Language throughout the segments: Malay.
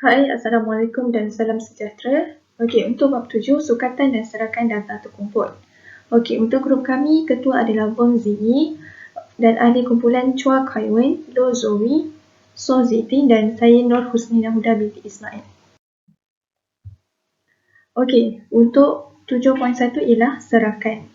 Hai, Assalamualaikum dan salam sejahtera. Okey, untuk bab 7, sukatan dan serahkan data terkumpul. Okey, untuk grup kami, ketua adalah Wong Ziyi dan ahli kumpulan Chua Kai Wen, Lo Zoe, So Ziti dan saya Nur Husnina Huda binti Ismail. Okey, untuk 7.1 ialah serahkan.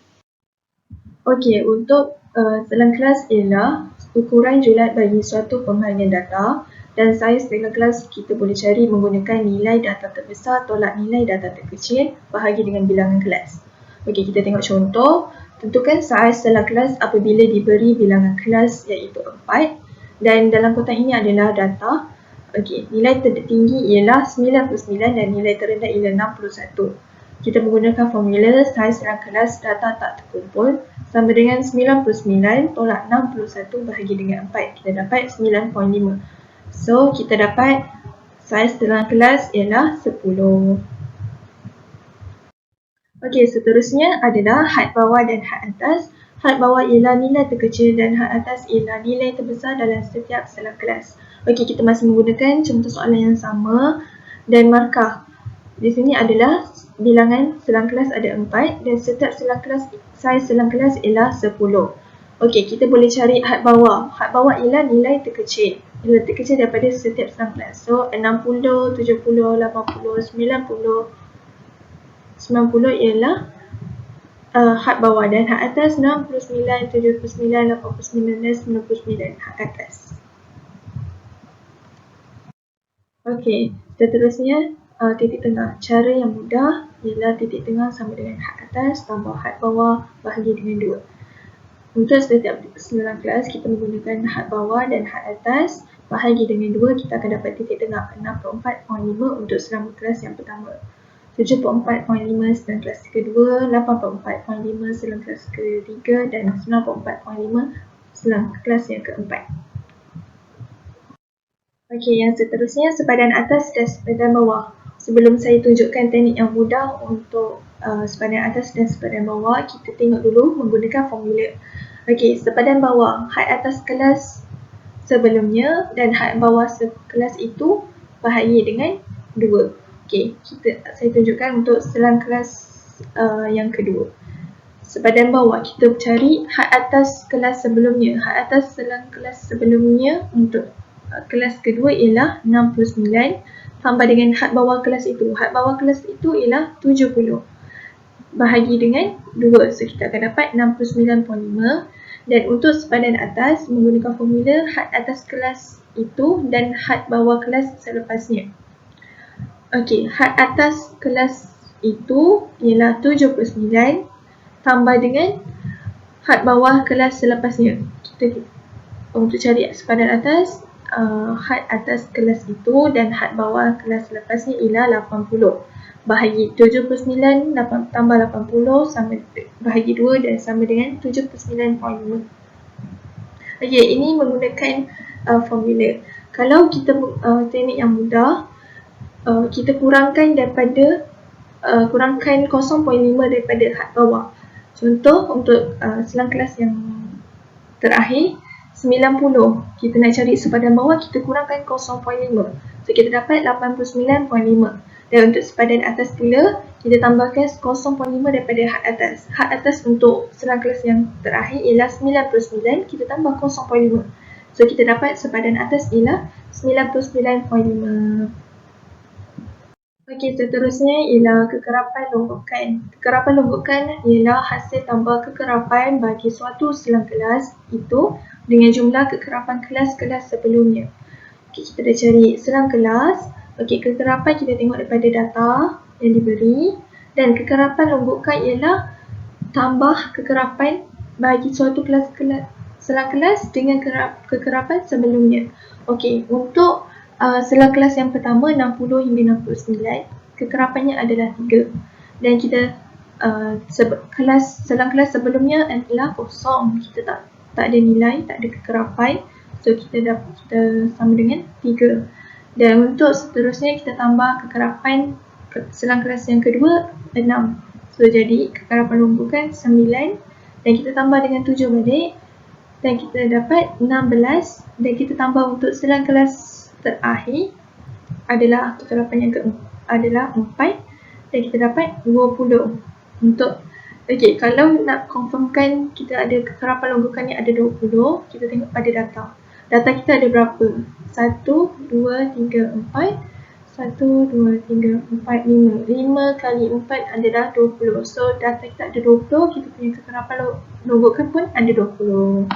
Okey, untuk dalam kelas ialah ukuran julat bagi suatu pembahagian data dan saiz dalam kelas kita boleh cari menggunakan nilai data terbesar tolak nilai data terkecil bahagi dengan bilangan kelas. Okey, kita tengok contoh. Tentukan saiz dalam kelas apabila diberi bilangan kelas iaitu 4 dan dalam kotak ini adalah data. Okey, nilai tertinggi ialah 99 dan nilai terendah ialah 61. Kita menggunakan formula saiz dalam kelas data tak terkumpul sama dengan 99 tolak 61 bahagi dengan 4. Kita dapat 9.5. So, kita dapat saiz dalam kelas ialah 10. Okey, seterusnya adalah had bawah dan had atas. Had bawah ialah nilai terkecil dan had atas ialah nilai terbesar dalam setiap selang kelas. Okey, kita masih menggunakan contoh soalan yang sama dan markah. Di sini adalah bilangan selang kelas ada 4 dan setiap selang kelas saiz selang kelas ialah 10. Okey, kita boleh cari had bawah. Had bawah ialah nilai terkecil. Nilai terkecil daripada setiap selang kelas. So, 60, 70, 80, 90 ialah had bawah dan had atas 69, 79, 89 dan 99 had atas. Okey, seterusnya titik tengah. Cara yang mudah ialah titik tengah sama dengan had atas tambah had bawah bahagi dengan 2. Untuk setiap selang kelas kita menggunakan had bawah dan had atas bahagi dengan 2, kita akan dapat titik tengah 64.5 untuk selang kelas yang pertama, 74.5 selang kelas kedua, 84.5 selang kelas ketiga dan 94.5 selang kelas yang keempat. Okey, yang seterusnya sepadan atas dan sepadan bawah. Sebelum saya tunjukkan teknik yang mudah untuk sepadan atas dan sepadan bawah, kita tengok dulu menggunakan formula. Okey, sepadan bawah, had atas kelas sebelumnya dan had bawah kelas itu bahagi dengan 2. Okey, saya tunjukkan untuk selang kelas yang kedua. Sepadan bawah, kita cari had atas kelas sebelumnya. Had atas selang kelas sebelumnya untuk kelas kedua ialah 69 tambah dengan had bawah kelas itu. Had bawah kelas itu ialah 70 bahagi dengan 2. So, kita akan dapat 69.5. Dan untuk sepadan atas menggunakan formula had atas kelas itu dan had bawah kelas selepasnya. Okey, had atas kelas itu ialah 79 tambah dengan had bawah kelas selepasnya. Kita untuk cari sepadan atas, had atas kelas itu dan had bawah kelas selepasnya ialah 80 bahagi 79 tambah 80 sama bahagi 2 dan sama dengan 79.5. Okey, ini menggunakan formula. Kalau kita teknik yang mudah, kita kurangkan daripada kurangkan 0.5 daripada had bawah. Contoh untuk selang kelas yang terakhir 90, kita nak cari sepadan bawah, kita kurangkan 0.5. So, kita dapat 89.5. Dan untuk sepadan atas pula, kita tambahkan 0.5 daripada had atas. Had atas untuk selang kelas yang terakhir ialah 99, kita tambah 0.5. So, kita dapat sepadan atas ialah 99.5. Okey, seterusnya ialah kekerapan longgokan. Kekerapan longgokan ialah hasil tambah kekerapan bagi suatu selang kelas itu dengan jumlah kekerapan kelas-kelas sebelumnya. Okey, kita dah cari selang kelas. Okey, kekerapan kita tengok daripada data yang diberi dan kekerapan longgokan ialah tambah kekerapan bagi suatu selang kelas dengan kekerapan sebelumnya. Okey, untuk selang kelas yang pertama 60 hingga 69, kekerapannya adalah 3 dan kita selang kelas sebelumnya adalah kosong, kita tak ada nilai, tak ada kekerapan. So, kita sama dengan 3. Dan untuk seterusnya kita tambah kekerapan selang kelas yang kedua 6. So, jadi kekerapan longgokan 9 dan kita tambah dengan 7 balik dan kita dapat 16 dan kita tambah untuk selang kelas terakhir adalah kekerapan yang adalah 4 dan kita dapat 20 untuk kalau nak confirmkan kita ada kekerapan longgokan yang ada 20, kita tengok pada data kita ada berapa? 1, 2, 3, 4 1, 2, 3, 4, 5 5 kali 4 adalah 20. So data kita ada 20, kita punya kekerapan longgokan pun ada 20.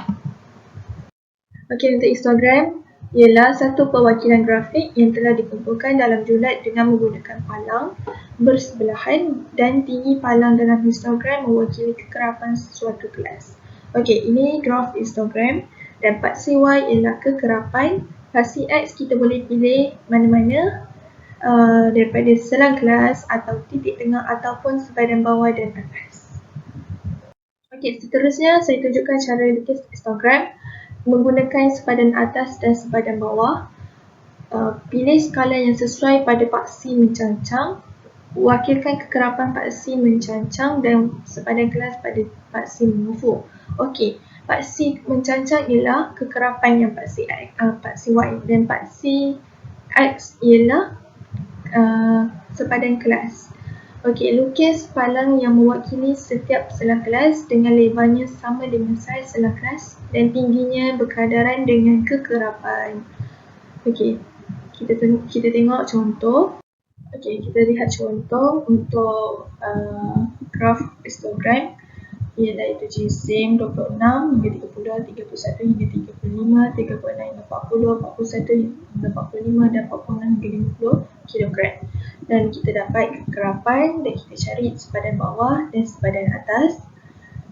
Untuk histogram ialah satu perwakilan grafik yang telah dikumpulkan dalam julat dengan menggunakan palang bersebelahan dan tinggi palang dalam histogram mewakili kekerapan suatu kelas. Ini graf histogram dan paksi Y ialah kekerapan. Paksi X kita boleh pilih mana-mana daripada selang kelas atau titik tengah ataupun sepadan bawah dan atas. Seterusnya saya tunjukkan cara lukis histogram menggunakan sepadan atas dan sepadan bawah. Pilih skala yang sesuai pada paksi mencancang, wakilkan kekerapan paksi mencancang dan sepadan kelas pada paksi mengufuk. Paksi mencancang ialah kekerapan yang paksi Y dan paksi X ialah sepadan kelas. Lukis palang yang mewakili setiap selang kelas dengan lebarnya sama dengan saiz selang kelas dan tingginya berkadaran dengan kekerapan. Kita tengok contoh. Kita lihat contoh untuk graf histogram iaitu jisim 26 hingga 30, 31 hingga 35, 36 hingga 40, 41 hingga 45 dan 46 hingga 50 kilogram. Dan kita dapat kekerapan dan kita cari sepadan bawah dan sepadan atas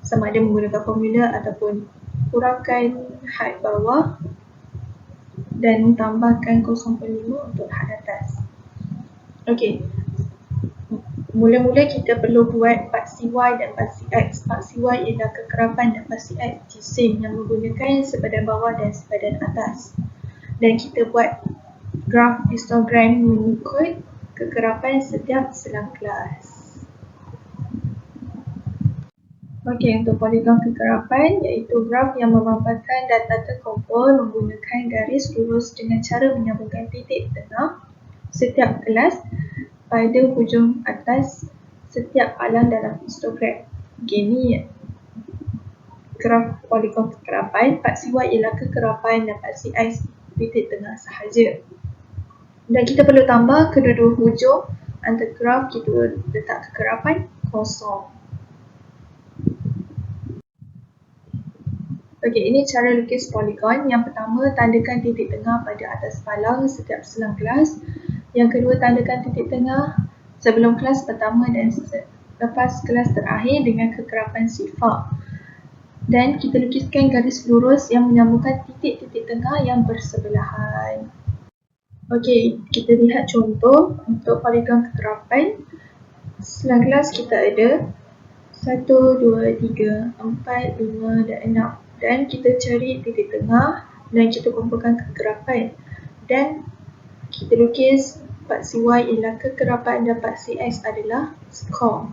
sama ada menggunakan formula ataupun kurangkan had bawah dan tambahkan 0.5 untuk had atas. Mula-mula kita perlu buat paksi Y dan paksi X. Paksi Y ialah kekerapan dan paksi X jisim yang menggunakan sepadan bawah dan sepadan atas. Dan kita buat graf histogram mengikut kekerapan setiap selang kelas. Untuk poligon kekerapan iaitu graf yang memaparkan data terkumpul menggunakan garis lurus dengan cara menyambungkan titik tengah setiap kelas pada hujung atas setiap palang dalam histogram. Ini graf poligon kekerapan. Paksi Y ialah kekerapan dan paksi X titik tengah sahaja. Dan kita perlu tambah kedua-dua hujung antara graf kita letak kekerapan kosong. Ini cara lukis poligon. Yang pertama, tandakan titik tengah pada atas palang setiap selang kelas. Yang kedua, tandakan titik tengah sebelum kelas pertama dan lepas kelas terakhir dengan kekerapan sifar. Dan kita lukiskan garis lurus yang menyambungkan titik-titik tengah yang bersebelahan. Kita lihat contoh untuk poligon kekerapan. Selang kelas kita ada 1, 2, 3, 4, 5 dan 6. Dan kita cari titik tengah dan kita kumpulkan kekerapan. Dan kita lukis paksi Y ialah kekerapan dan paksi X adalah skor.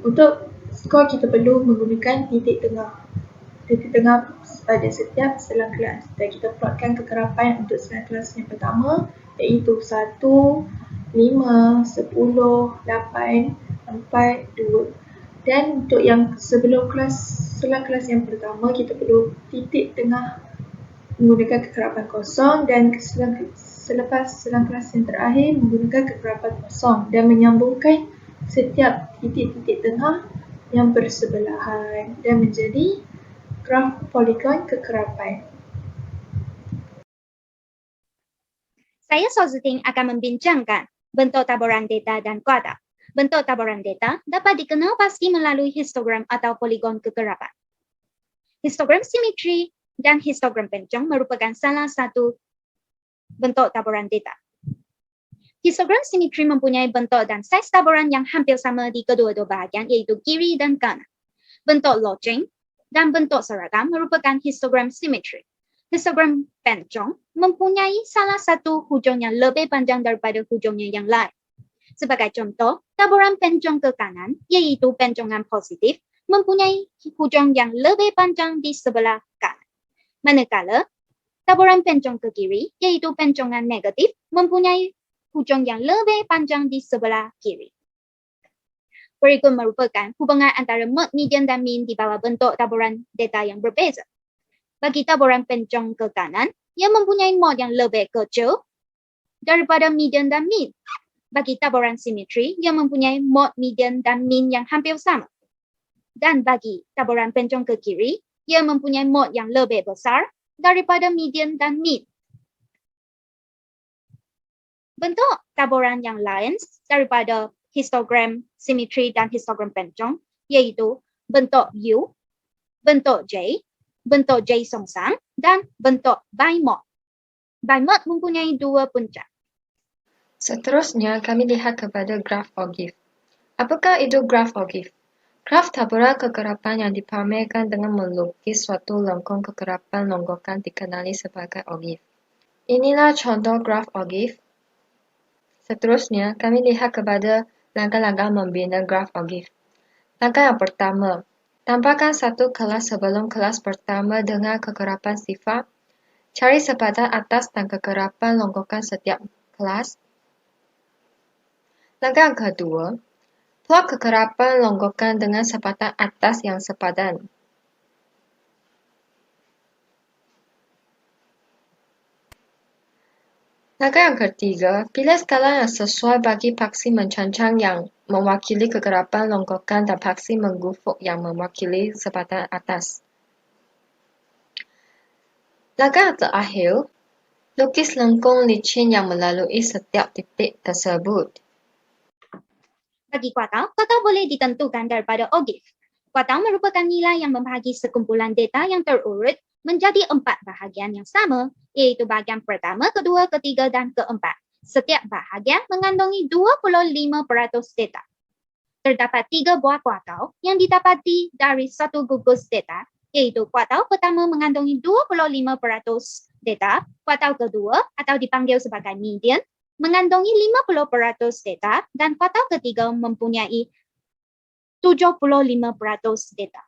Untuk skor kita perlu menggunakan titik tengah. Titik tengah pada setiap selang kelas. Dan kita plotkan kekerapan untuk selang kelas yang pertama iaitu 1, 5, 10, 8, 4, 2. Dan untuk yang sebelum selang kelas yang pertama kita perlu titik tengah menggunakan kekerapan kosong dan selepas selang kelas yang terakhir menggunakan kekerapan kosong dan menyambungkan setiap titik-titik tengah yang bersebelahan dan menjadi graf poligon kekerapan. Saya Sozuting akan membincangkan bentuk taburan data dan kuadrat. Bentuk taburan data dapat dikenal pasti melalui histogram atau poligon kekerapan. Histogram simetri dan histogram pencong merupakan salah satu bentuk taburan data. Histogram simetri mempunyai bentuk dan saiz taburan yang hampir sama di kedua-dua bahagian iaitu kiri dan kanan. Bentuk loceng dan bentuk seragam merupakan histogram simetri. Histogram pencong mempunyai salah satu hujung yang lebih panjang daripada hujungnya yang lain. Sebagai contoh, taburan pencong ke kanan, iaitu pencongan positif, mempunyai hujung yang lebih panjang di sebelah kanan. Manakala, taburan pencong ke kiri, iaitu pencongan negatif, mempunyai hujung yang lebih panjang di sebelah kiri. Berikut merupakan hubungan antara mod, median, dan mean di bawah bentuk taburan data yang berbeza. Bagi taburan pencong ke kanan, ia mempunyai mod yang lebih kecil daripada median dan mean. Bagi taburan simetri, ia mempunyai mod, median, dan mean yang hampir sama. Dan bagi taburan pencong ke kiri, ia mempunyai mod yang lebih besar daripada median dan mean. Bentuk taburan yang lain daripada histogram simetri dan histogram pencong, iaitu bentuk U, bentuk J, bentuk J songsang, dan bentuk bimod. Bimod mempunyai dua puncak. Seterusnya, kami lihat kepada graf Ogive. Apakah itu graf Ogive? Graf taburan kekerapan yang dipamerkan dengan melukis suatu lengkung kekerapan longgokan dikenali sebagai Ogive. Inilah contoh graf Ogive. Seterusnya, kami lihat kepada langkah-langkah membina graf Ogive. Langkah yang pertama, tambahkan satu kelas sebelum kelas pertama dengan kekerapan sifar. Cari sepadan atas dan kekerapan longgokan setiap kelas. Langkah yang kedua, plot kekerapan longgokan dengan sepadan atas yang sepadan. Langkah yang ketiga, pilih skala yang sesuai bagi paksi mencancang yang mewakili kekerapan longgokan dan paksi menggufuk yang mewakili sepadan atas. Langkah yang terakhir, lukis lengkung licin yang melalui setiap titik tersebut. Bagi kuartal, kuartal boleh ditentukan daripada Ogive. Kuartal merupakan nilai yang membahagi sekumpulan data yang terurut menjadi 4 bahagian yang sama, iaitu bahagian pertama, kedua, ketiga, dan keempat. Setiap bahagian mengandungi 25% data. Terdapat 3 buah kuartal yang didapati dari satu gugus data, iaitu kuartal pertama mengandungi 25% data, kuartal kedua atau dipanggil sebagai median mengandungi 50% data, dan kuartal ketiga mempunyai 75% data.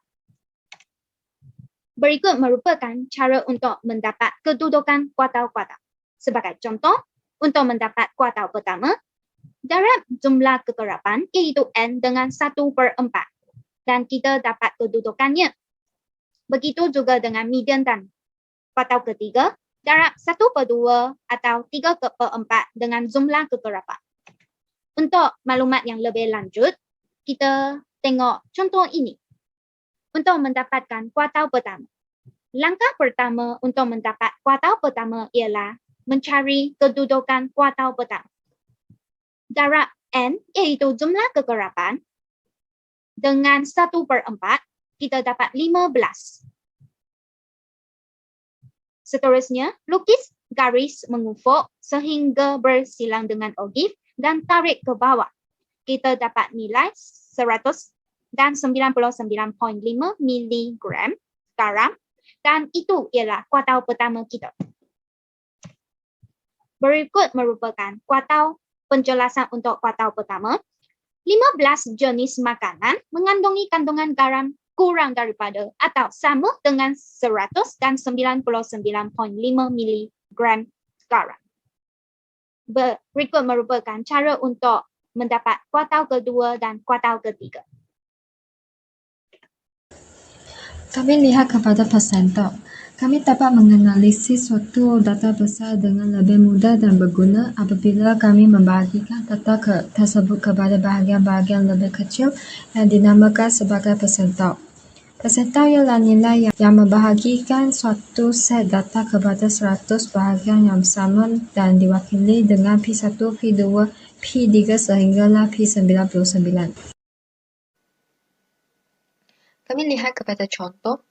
Berikut merupakan cara untuk mendapat kedudukan kuartal-kuartal. Sebagai contoh, untuk mendapat kuartal pertama, darab jumlah kekerapan iaitu N dengan 1/4 dan kita dapat kedudukannya. Begitu juga dengan median dan kuartal ketiga, darab 1/2 atau 3/4 dengan jumlah kekerapan. Untuk maklumat yang lebih lanjut, kita tengok contoh ini. Untuk mendapatkan kuartal pertama. Langkah pertama untuk mendapat kuartal pertama ialah mencari kedudukan kuartal pertama. Darab N iaitu jumlah kekerapan dengan 1/4 kita dapat 15. Seterusnya, lukis garis mengufuk sehingga bersilang dengan Ogive dan tarik ke bawah. Kita dapat nilai 100 dan 99.5 miligram garam dan itu ialah kuartal pertama kita. Berikut merupakan kuartal penjelasan untuk kuartal pertama. 15 jenis makanan mengandungi kandungan garam kurang daripada atau sama dengan 100 dan 99.5 miligram garam. Berikut merupakan cara untuk mendapat kuartal kedua dan kuartal ketiga. Kami lihat kepada persentil. Kami dapat menganalisis suatu data besar dengan lebih mudah dan berguna apabila kami membahagikan data tersebut kepada bahagian-bahagian lebih kecil yang dinamakan sebagai persentil. Persentil ialah nilai yang membahagikan suatu set data kepada 100 bahagian yang sama dan diwakili dengan P1, P2, P3 sehinggalah P99. Kami lihat kepada contoh.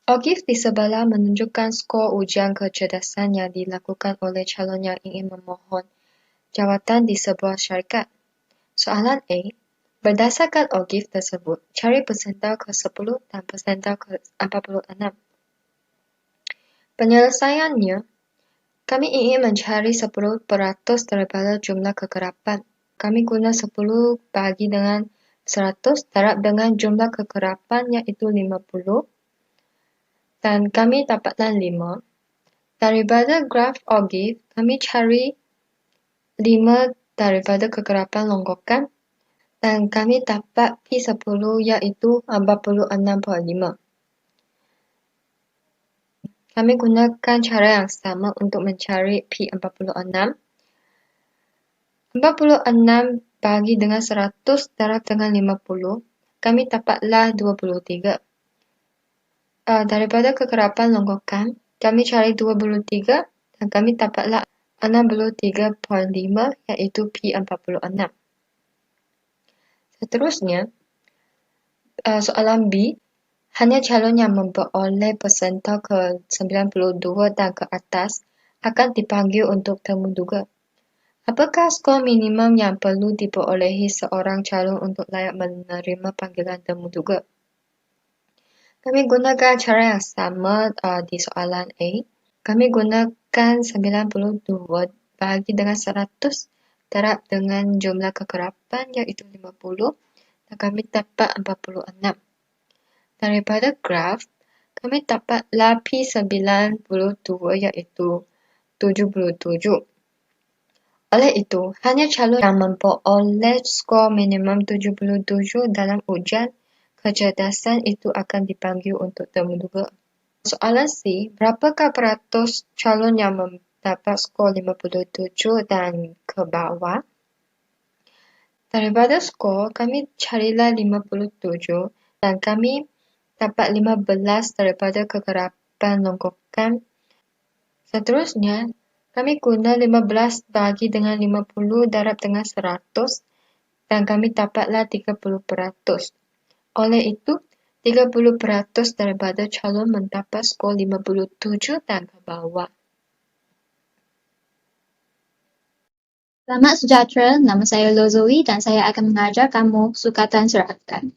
Ogive di sebelah menunjukkan skor ujian kecerdasan yang dilakukan oleh calon yang ingin memohon jawatan di sebuah syarikat. Soalan A. Berdasarkan Ogive tersebut, cari persentil ke-10 dan persentil ke-46. Penyelesaiannya, kami ingin mencari 10% daripada jumlah kekerapan. Kami guna 10 bahagi dengan 100 darab dengan jumlah kekerapan iaitu 50 dan kami dapatkan 5. Daripada graf Ogive, kami cari 5 daripada kekerapan longgokan dan kami dapat P10 iaitu 46.5. Kami gunakan cara yang sama untuk mencari P46. 46 bagi dengan 100 darab dengan 50, kami dapatlah 23. Daripada kekerapan longgokan, kami cari 23 dan kami dapatlah 63.5 iaitu P46. Seterusnya, soalan B, hanya calon yang memperoleh persentase ke 92 dan ke atas akan dipanggil untuk temuduga. Apakah skor minimum yang perlu diperolehi seorang calon untuk layak menerima panggilan temuduga? Kami gunakan cara yang sama di soalan A. Kami gunakan 92 bagi dengan 100 darab dengan jumlah kekerapan iaitu 50 dan kami dapat 46. Daripada graf, kami dapatlah P92 iaitu 77. Oleh itu, hanya calon yang memperoleh skor minimum 77 dalam ujian kecerdasan itu akan dipanggil untuk temuduga. Soalan C, berapakah peratus calon yang mendapat skor 57 dan ke bawah? Daripada skor, kami carilah 57 dan kami dapat 15 daripada kekerapan longgokan. Seterusnya, kami guna 15 bagi dengan 50 darab dengan 100 dan kami dapatlah 30%. Oleh itu, 30% daripada calon mendapat skor 57 dan ke bawah. Selamat sejahtera, nama saya Lozowi dan saya akan mengajar kamu sukatan serangkan.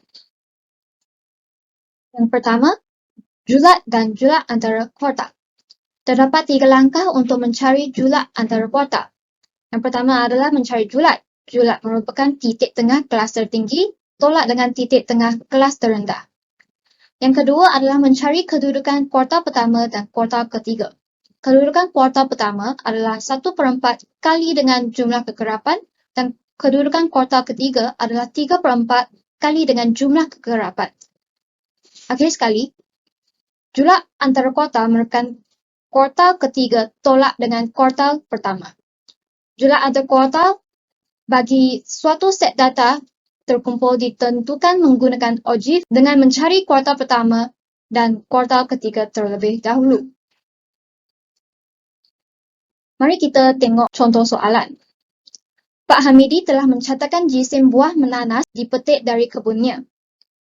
Yang pertama, julat dan julat antara kuartal. Terdapat 3 langkah untuk mencari julat antara kuartal. Yang pertama adalah mencari julat. Julat merupakan titik tengah kelas tertinggi tolak dengan titik tengah kelas terendah. Yang kedua adalah mencari kedudukan kuartal pertama dan kuartal ketiga. Kedudukan kuartal pertama adalah 1/4 kali dengan jumlah kekerapan dan kedudukan kuartal ketiga adalah 3/4 kali dengan jumlah kekerapan. Akhir sekali, julat antara kuartal merupakan kuartal ketiga tolak dengan kuartal pertama. Julat antara kuartal bagi suatu set data terkumpul ditentukan menggunakan ogive dengan mencari kuartal pertama dan kuartal ketiga terlebih dahulu. Mari kita tengok contoh soalan. Pak Hamidi telah mencatatkan jisim buah menanas dipetik dari kebunnya.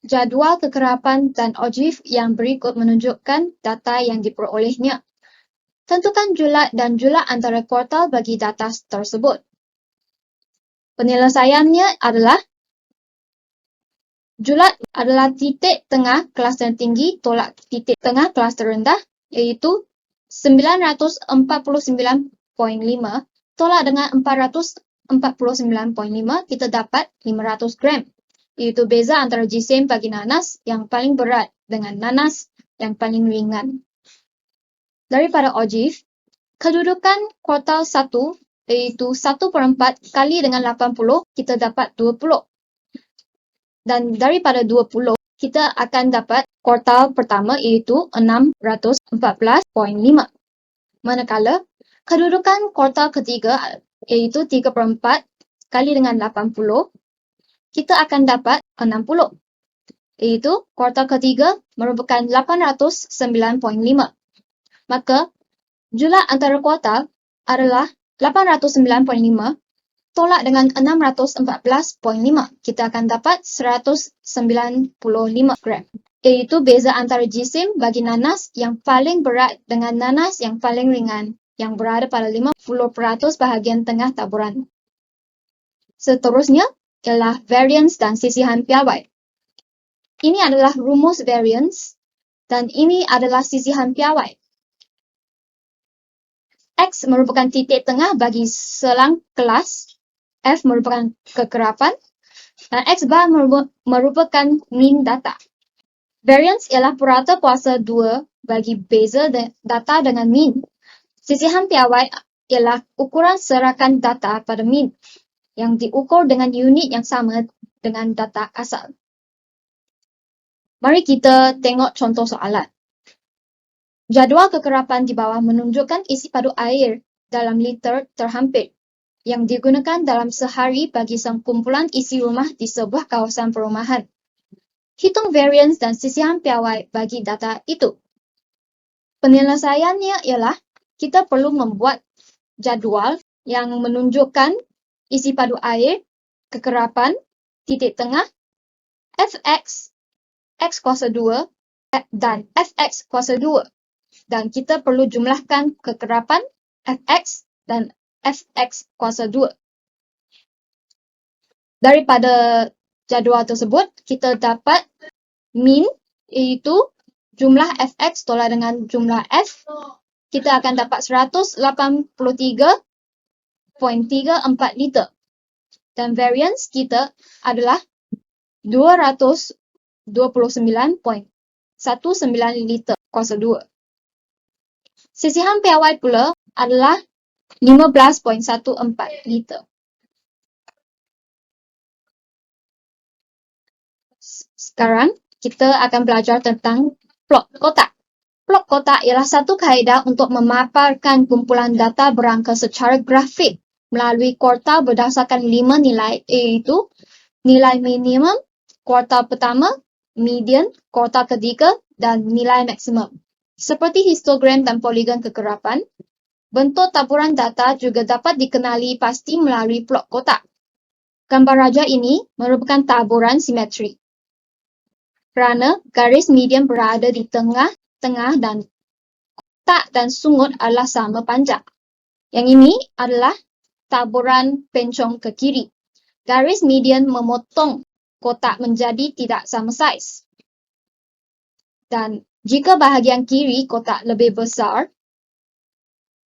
Jadual kekerapan dan ogive yang berikut menunjukkan data yang diperolehnya. Tentukan julat dan julat antara kuartal bagi data tersebut. Penyelesaiannya adalah julat adalah titik tengah kelas tertinggi tolak titik tengah kelas terendah iaitu 949.5 tolak dengan 449.5 kita dapat 500 gram. Iaitu beza antara jisim bagi nanas yang paling berat dengan nanas yang paling ringan. Daripada ogive, kedudukan kuartal 1 iaitu 1/4 kali dengan 80 kita dapat 20. Dan daripada 20, kita akan dapat kuartal pertama iaitu 614.5. Manakala, kedudukan kuartal ketiga iaitu 3/4 kali dengan 80, kita akan dapat 60. Iaitu kuartal ketiga merupakan 809.5. Maka, julat antara kuartal adalah 809.5 tolak dengan 614.5. Kita akan dapat 195 gram. Iaitu beza antara jisim bagi nanas yang paling berat dengan nanas yang paling ringan yang berada pada 50% bahagian tengah taburan. Seterusnya ialah variance dan sisihan piawai. Ini adalah rumus variance dan ini adalah sisihan piawai. X merupakan titik tengah bagi selang kelas, F merupakan kekerapan, dan X bar merupakan mean data. Variance ialah purata kuasa 2 bagi beza data dengan mean. Sisihan piawai ialah ukuran serakan data pada min yang diukur dengan unit yang sama dengan data asal. Mari kita tengok contoh soalan. Jadual kekerapan di bawah menunjukkan isi padu air dalam liter terhampir yang digunakan dalam sehari bagi sekumpulan isi rumah di sebuah kawasan perumahan. Hitung varians dan sisihan piawai bagi data itu. Penyelesaiannya ialah kita perlu membuat jadual yang menunjukkan isi padu air, kekerapan, titik tengah, fx, x kuasa 2 dan fx kuasa 2. Dan kita perlu jumlahkan kekerapan fx dan fx kuasa 2. Daripada jadual tersebut, kita dapat min iaitu jumlah fx tolak dengan jumlah f. Kita akan dapat 183.34 liter. Dan variance kita adalah 229.19 liter kuasa 2. Sisihan piawai pula adalah 15.14 liter. Sekarang kita akan belajar tentang plot kotak. Plot kotak ialah satu kaedah untuk memaparkan kumpulan data berangka secara grafik melalui kuartal berdasarkan 5 nilai, iaitu nilai minimum, kuartal pertama, median, kuartal ketiga dan nilai maksimum. Seperti histogram dan poligon kekerapan, bentuk taburan data juga dapat dikenali pasti melalui plot kotak. Gambar raja ini merupakan taburan simetri. Kerana garis median berada di tengah dan kotak dan sungut adalah sama panjang. Yang ini adalah taburan pencong ke kiri. Garis median memotong kotak menjadi tidak sama saiz. Dan jika bahagian kiri kotak lebih besar,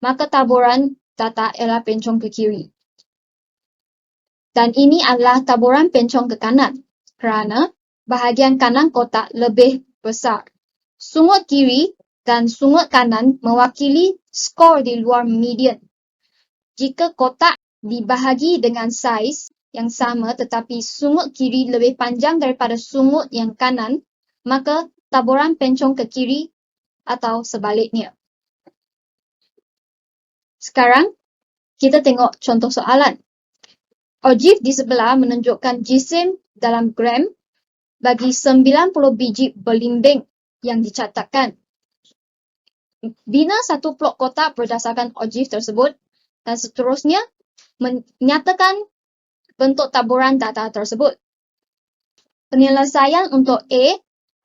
maka taburan data ialah pencong ke kiri. Dan ini adalah taburan pencong ke kanan, kerana bahagian kanan kotak lebih besar. Sungut kiri dan sungut kanan mewakili skor di luar median. Jika kotak dibahagi dengan saiz yang sama tetapi sungut kiri lebih panjang daripada sungut yang kanan, maka taburan pencong ke kiri atau sebaliknya. Sekarang, kita tengok contoh soalan. Ogive di sebelah menunjukkan jisim dalam gram bagi 90 biji belimbing yang dicatatkan. Bina satu plot kotak berdasarkan ogive tersebut dan seterusnya menyatakan bentuk taburan data tersebut. Penyelesaian untuk A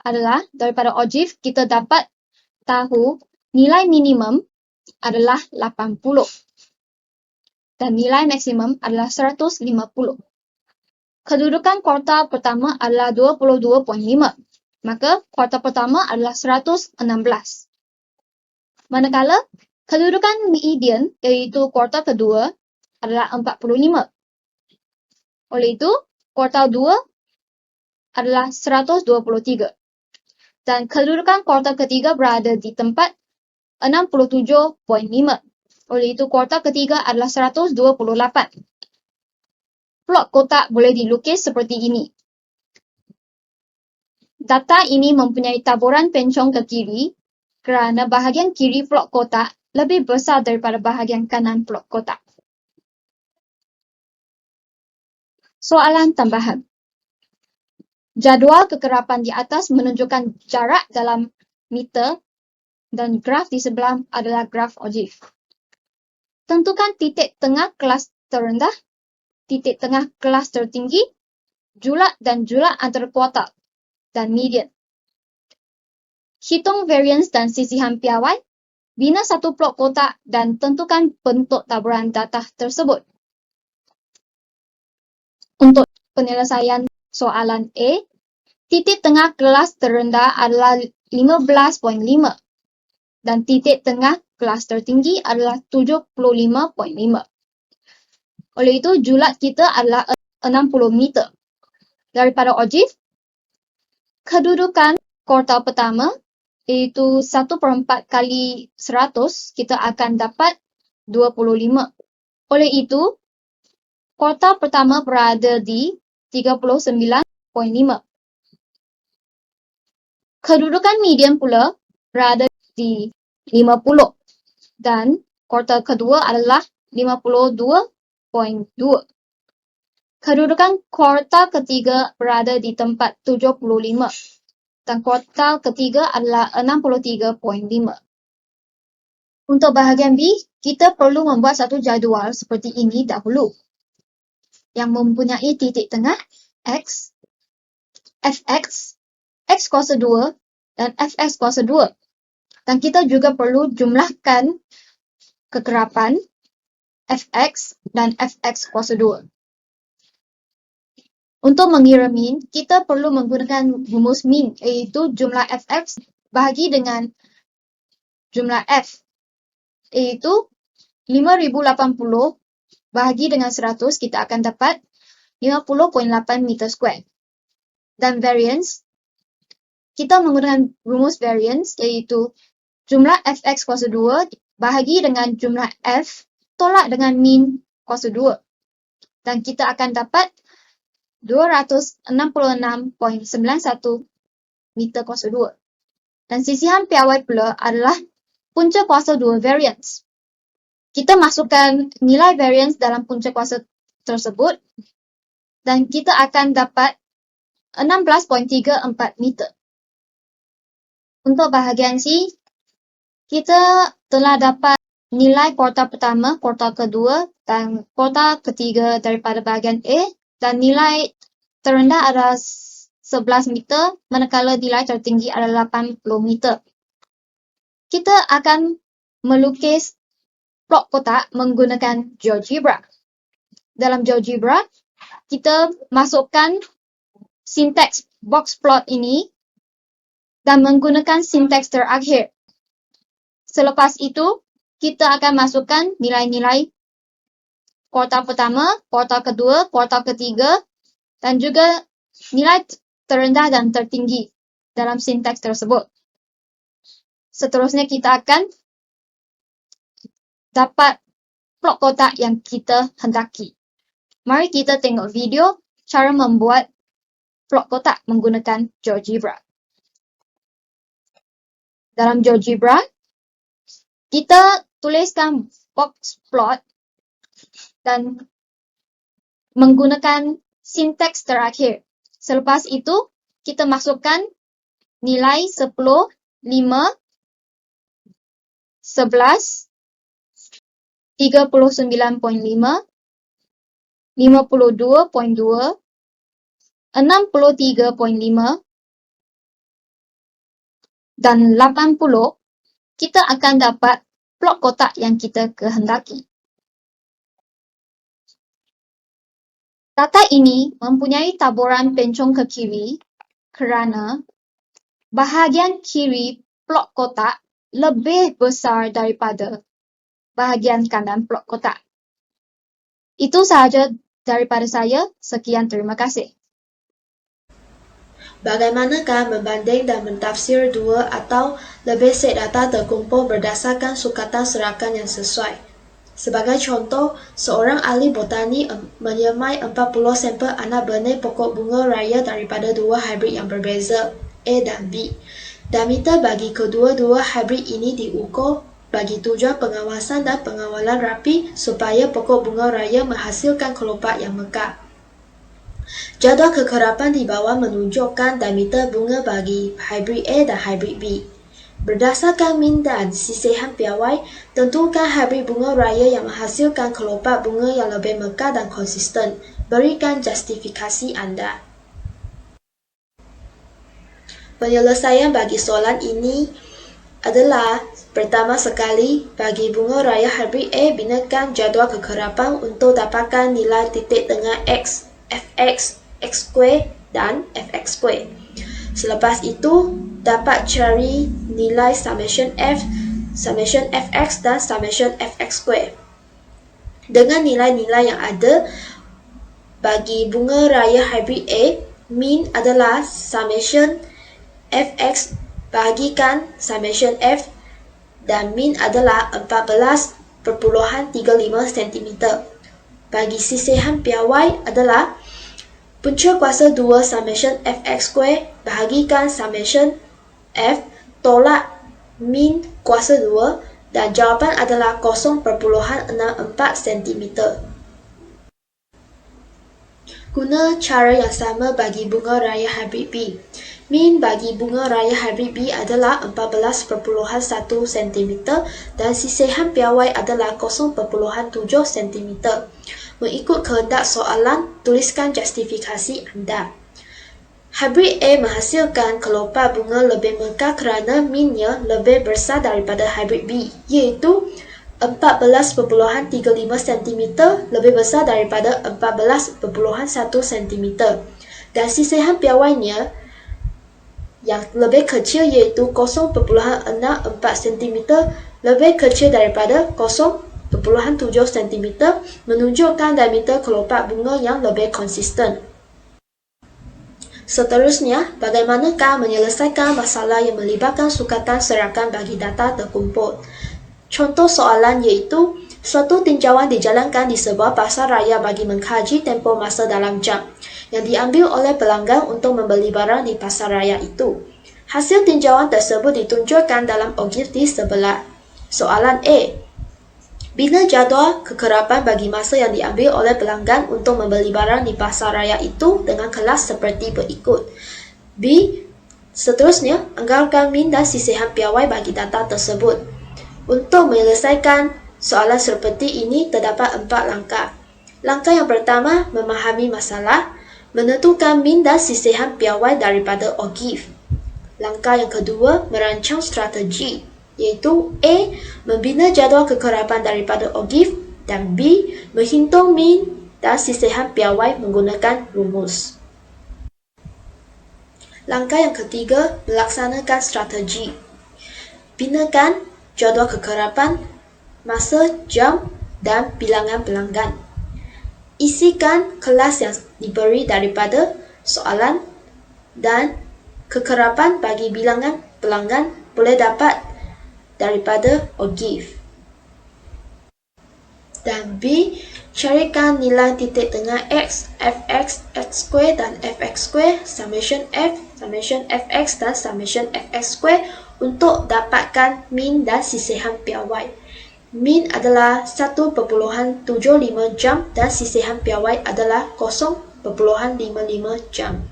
adalah daripada ogive kita dapat tahu nilai minimum adalah 80 dan nilai maksimum adalah 150. Kedudukan kuartal pertama adalah 22.5, maka kuartal pertama adalah 116. Manakala kedudukan median iaitu kuartal kedua adalah 45. Oleh itu, kuartal 2 adalah 123. Dan kedudukan kuartal ketiga berada di tempat 67.5. Oleh itu, kuartal ketiga adalah 128. Plot kotak boleh dilukis seperti ini. Data ini mempunyai taburan pencong ke kiri kerana bahagian kiri plot kotak lebih besar daripada bahagian kanan plot kotak. Soalan tambahan. Jadual kekerapan di atas menunjukkan jarak dalam meter dan graf di sebelah adalah graf ogive. Tentukan titik tengah kelas terendah, titik tengah kelas tertinggi, julat dan julat antara kuartal dan median. Hitung variance dan sisihan piawai, bina satu plot kotak dan tentukan bentuk taburan data tersebut. Untuk penyelesaian soalan A, titik tengah kelas terendah adalah 15.5 dan titik tengah kelas tertinggi adalah 75.5. Oleh itu, julat kita adalah 60 meter. Daripada ogive, kedudukan kuartal pertama iaitu 1/4 kali 100, kita akan dapat 25. Oleh itu, kuartal pertama berada di 39.5. Kedudukan median pula berada di 50 dan kuartal kedua adalah 52.2. Kedudukan kuartal ketiga berada di tempat 75 dan kuartal ketiga adalah 63.5. Untuk bahagian B, kita perlu membuat satu jadual seperti ini dahulu yang mempunyai titik tengah X, Fx, X kuasa 2 dan Fx kuasa 2. Dan kita juga perlu jumlahkan kekerapan Fx dan Fx kuasa 2. Untuk mengira min, kita perlu menggunakan rumus min, iaitu jumlah Fx bahagi dengan jumlah F, iaitu 5080 bahagi dengan 100, kita akan dapat 50.8 meter square. Dan variance, kita menggunakan rumus variance, iaitu jumlah Fx kuasa 2 bahagi dengan jumlah F tolak dengan min kuasa 2. Dan kita akan dapat 266.91 meter kuasa 2. Dan sisihan piawai pula adalah punca kuasa 2 variance. Kita masukkan nilai variance dalam punca kuasa tersebut dan kita akan dapat 16.34 meter. Untuk bahagian C, kita telah dapat nilai kuartal pertama, kuartal kedua dan kuartal ketiga daripada bahagian A dan nilai terendah adalah 11 meter manakala nilai tertinggi adalah 80 meter. Kita akan melukis blok kotak menggunakan GeoGebra. Dalam GeoGebra, kita masukkan sinteks box plot ini dan menggunakan sinteks terakhir. Selepas itu, kita akan masukkan nilai-nilai kuartal pertama, kuartal kedua, kuartal ketiga dan juga nilai terendah dan tertinggi dalam sinteks tersebut. Seterusnya kita akan dapat blok kotak yang kita hendaki. Mari kita tengok video cara membuat blok kotak menggunakan GeoGebra. Dalam GeoGebra, kita tuliskan box plot dan menggunakan sinteks terakhir. Selepas itu, kita masukkan nilai 10, 5, 11, 39.5, 52.2, 63.5 dan 80, kita akan dapat blok kotak yang kita kehendaki. Data ini mempunyai taburan pencong ke kiri kerana bahagian kiri blok kotak lebih besar daripada bahagian kanan blok kotak. Itu sahaja daripada saya. Sekian, terima kasih. Bagaimanakah membanding dan mentafsir dua atau lebih set data terkumpul berdasarkan sukatan serakan yang sesuai? Sebagai contoh, seorang ahli botani menyemai 40 sampel anak benih pokok bunga raya daripada dua hybrid yang berbeza, A dan B. Diameter bagi kedua-dua hybrid ini diukur bagi tujuan pengawasan dan pengawalan rapi supaya pokok bunga raya menghasilkan kelopak yang mekar. Jadual kekerapan di bawah menunjukkan diameter bunga bagi hybrid A dan hybrid B. Berdasarkan min dan sisihan piawai, tentukan hybrid bunga raya yang menghasilkan kelopak bunga yang lebih mekar dan konsisten. Berikan justifikasi anda. Penyelesaian bagi soalan ini adalah pertama sekali, bagi bunga raya hybrid A, binakan jadual kekerapan untuk dapatkan nilai titik tengah X, Fx, X2 dan Fx2. Selepas itu, dapat cari nilai summation F, summation Fx dan summation Fx2. Dengan nilai-nilai yang ada, bagi bunga raya hybrid A, min adalah summation Fx bahagikan summation F dan min adalah 14 cm. Bagi sisihan piawai adalah punca kuasa 2 summation fx square bahagikan summation f tolak min kuasa 2 dan jawapan adalah 0.64 cm. Guna cara yang sama bagi bunga raya hybrid B. Min bagi bunga raya hybrid B adalah 14.1 cm dan sisihan piawai adalah 0.7 cm. Mengikut kehendak soalan, tuliskan justifikasi anda. Hybrid A menghasilkan kelopak bunga lebih mekar kerana minnya lebih besar daripada hybrid B, iaitu 14.35 cm lebih besar daripada 14.1 cm dan sisihan piawainya yang lebih kecil iaitu 0.64 cm lebih kecil daripada 0.7 cm menunjukkan diameter kelopak bunga yang lebih konsisten. Seterusnya, bagaimanakah menyelesaikan masalah yang melibatkan sukatan serakan bagi data terkumpul? Contoh soalan iaitu, suatu tinjauan dijalankan di sebuah pasar raya bagi mengkaji tempoh masa dalam jam yang diambil oleh pelanggan untuk membeli barang di pasar raya itu. Hasil tinjauan tersebut ditunjukkan dalam ogif di sebelah. Soalan A. Bina jadual kekerapan bagi masa yang diambil oleh pelanggan untuk membeli barang di pasar raya itu dengan kelas seperti berikut. B. Seterusnya, anggarkan min dan sisihan piawai bagi data tersebut. Untuk menyelesaikan soalan seperti ini terdapat 4 langkah. Langkah yang pertama, memahami masalah, menentukan min dan sisihan piawai daripada ogif. Langkah yang kedua, merancang strategi, iaitu A. Membina jadual kekerapan daripada ogif dan B. Menghitung min dan sisihan piawai menggunakan rumus. Langkah yang ketiga, melaksanakan strategi. Binakan jadual kekerapan, masa, jam dan bilangan pelanggan. Isikan kelas yang diberi daripada soalan dan kekerapan bagi bilangan pelanggan boleh dapat daripada ogif. Dan B. Carikan nilai titik tengah X, Fx, X square dan Fx square, summation F, summation Fx dan summation Fx square untuk dapatkan min dan sisihan piawai. Min adalah 1.75 jam dan sisihan piawai adalah 0.55 jam.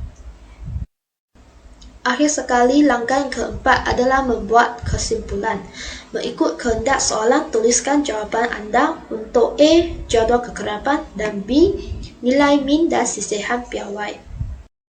Akhir sekali, langkah yang keempat adalah membuat kesimpulan. Mengikut kehendak soalan, tuliskan jawapan anda untuk A. Jadual kekerapan dan B. Nilai min dan sisihan piawai.